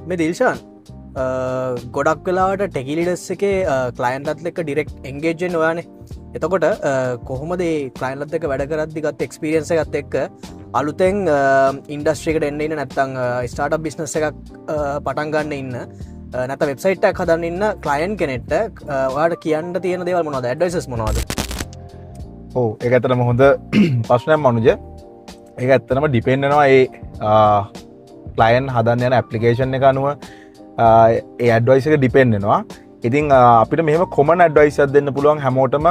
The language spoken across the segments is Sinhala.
මේ දිල්ෂාන් ගොඩක් වෙලාට ටෙකිලිඩස් එක කලයින්ටත් එක්ක ඩිරෙක්් එන්ගේජෙන් ඔයානේ එතකොට කොහොමද කලයින්ලත් එක වැඩ කරද්දි ගත් එක්ස්පිරියන්ස ගත් එක්ක අලුතෙන් ඉන්ඩස්ට්‍රිකට එන්න ඉන්න නැත්තං ස්ටාර්ට් බිස්නස එකක් පටන්ගන්න ඉන්න නැත වෙබ්සයිට්ක් හදන්න ඉන්න කලයින් කෙනෙට්ට වාට කියන්න තියෙන දේවල් මොනවද ඇඩ්වයිසස් මොනවද ඒක ඇත්තටම හොඳ ප්‍රශ්නයක් මනුජ ඒක ඇත්තනම ඩිපෙන්ඩනවා ඒ කලයින් හදන්න යන ඇප්ලිකේෂන් එක අනුව ඒ ඇඩ්වයිසක ඩිපෙන්ඩෙනවා ඉතින් අපිට මෙහම කොමන් ඇඩ්වයිසක් දෙන්න පුළුවන් හැමෝටම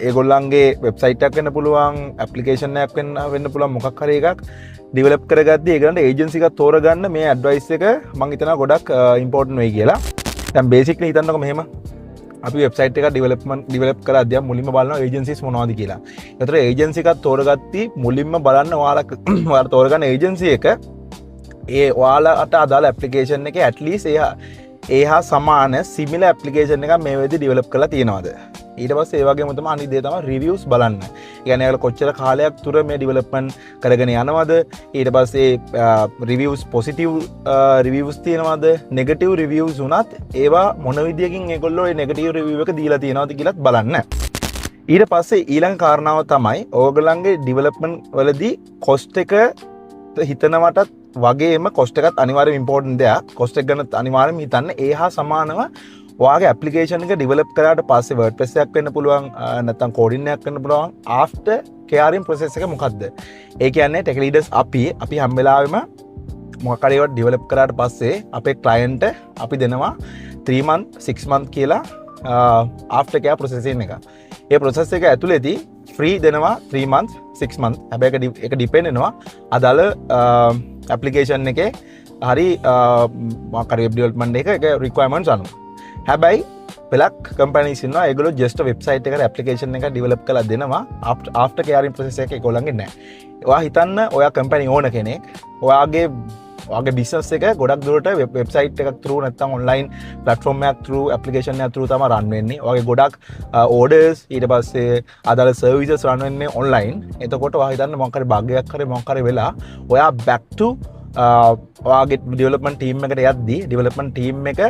ඒගොල්ලන්ගේ වෙබ්සයිටක් වන්න පුළුවන් ඇපලිකේෂනයක් වෙන්න පුළුවන් මොකක් හර එකක් ඩිවලප් කරගත්ද ඒගලට ඒජන්සික තෝරගන්න මේ ඇඩ්වයිස් එක මං හිතන ගොඩක් ඉම්පෝර්ටන් වේ කියලා තැම් බේසික්ල හිතන්නක මෙහෙම අපි වෙබ්සයිට් එක ඩිවලප් කර අදයක් මුලින්ම බලන්න ඒජන්සිස් මොනවාද කියලා එතර ඒජන්සිකත් තෝරගත්ති මුලින්ම බලන්න වාර තෝරගන්න ඒජන්සිය එක ඒ වාලාට අදාළ ඇපලිකේෂන් එක ඇටලිස් ඒ හා සමාන සිමිල ඇපලිකේෂන් එක මේ වෙදි ඩිවලප් කරලා තියෙනවාද ඊට පස්සේ ඒ වගේම තමයි අනිත් දේ තමයි රිවිව්ස් බලන්න. يعني ඒගොල්ලෝ කොච්චර කාලයක් තුර මේ ඩෙවලොප්මන්ට් කරගෙන යනවද ඊට පස්සේ රිවිව්ස් පොසිටිව් රිවිව්ස් තියෙනවද නෙගටිව් රිවිව්ස් උනත් ඒවා මොන විදියකින් ඒගොල්ලෝ ඒ නෙගටිව් රිවිව් එක දීලා තියෙනවද කියලාත් බලන්න. ඊට පස්සේ ඊළඟ කාරණාව තමයි ඕගොල්ලන්ගේ ඩෙවලොප්මන්ට් වලදී කොස්ට් එක හිතනවටත් වගේම කොස්ට් එකත් අනිවාර්යයෙන් ඉම්පෝර්ටන්ට් දෙයක්. කොස්ට් එක ගැන අනිවාර්යයෙන්ම හිතන්න ඒ හා සමානව ඔයාගේ ඇප්ලිකේෂන් එක ඩෙවලොප් කරාට පස්සේ WordPress එකක් වෙන්න පුළුවන් නැත්නම් කෝඩින් එකක් වෙන්න පුළුවන් after KRM process එක මොකද්ද? ඒ කියන්නේ tech leaders අපි හැම වෙලාවෙම මොකක් හරි ඒවා ඩෙවලොප් කරාට පස්සේ අපේ client අපි දෙනවා 3 month 6 month කියලා after care processing එක. ඒ process එක ඇතුළේදී free දෙනවා 3 month 6 month. හැබැයි ඒක depend වෙනවා අදාළ application එකේ හරි මොකක් හරි development එක requirements අනුව. හැබැයි පෙලක් කම්පැනිස් ඉන්නවා ඒගොල්ලෝ just වෙබ්සයිට් එකට ඇප්ලිකේෂන් එකක් ඩෙවලොප් කරලා දෙනවා after KRM process එක ඒගොල්ලන්ගේ නැහැ. ඔයා හිතන්න ඔයා කම්පැනි ඕනර් කෙනෙක් ඔයාගේ බිස්නස් එක ගොඩක් දුරට වෙබ්සයිට් එකක් through නැත්නම් ඔන්ලයින් platform එකක් through ඇප්ලිකේෂන් එකක් through තමයි run වෙන්නේ. ඔයාගේ ගොඩක් orders ඊට පස්සේ අදාළ services run වෙන්නේ online. එතකොට ඔයා හිතන්න මොකක් හරි bug එකක් හරි මොකක් හරි වෙලා ඔයා back to ඔයාගේ development team එකට යද්දී development team එක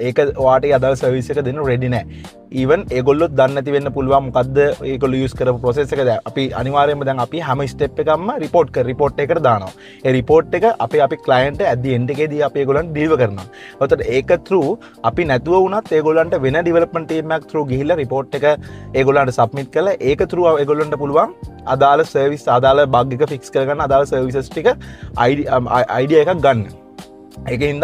ඒක ඔයාට අදාළ සර්විස් එක දෙන්න රෙඩි නැහැ. even ඒගොල්ලොත් දන්නේ නැති වෙන්න පුළුවන් මොකද්ද ඒගොල්ලෝ යූස් කරපු process එක. අපි අනිවාර්යයෙන්ම දැන් අපි හැම step එකක්ම report එකකට දානවා. ඒ report එක අපි client at the end එකේදී අපි ඒගොල්ලන්ට deliver කරනවා. ඔතන ඒක through අපි නැතුව වුණත් ඒගොල්ලන්ට වෙන development team එකක් through ගිහිල්ලා report එක ඒගොල්ලන්ට submit කරලා ඒක through ඒගොල්ලන්ට පුළුවන් අදාළ service අදාළ bug එක fix කරගන්න අදාළ services ටික idea එකක් ගන්න. ඒකින්ද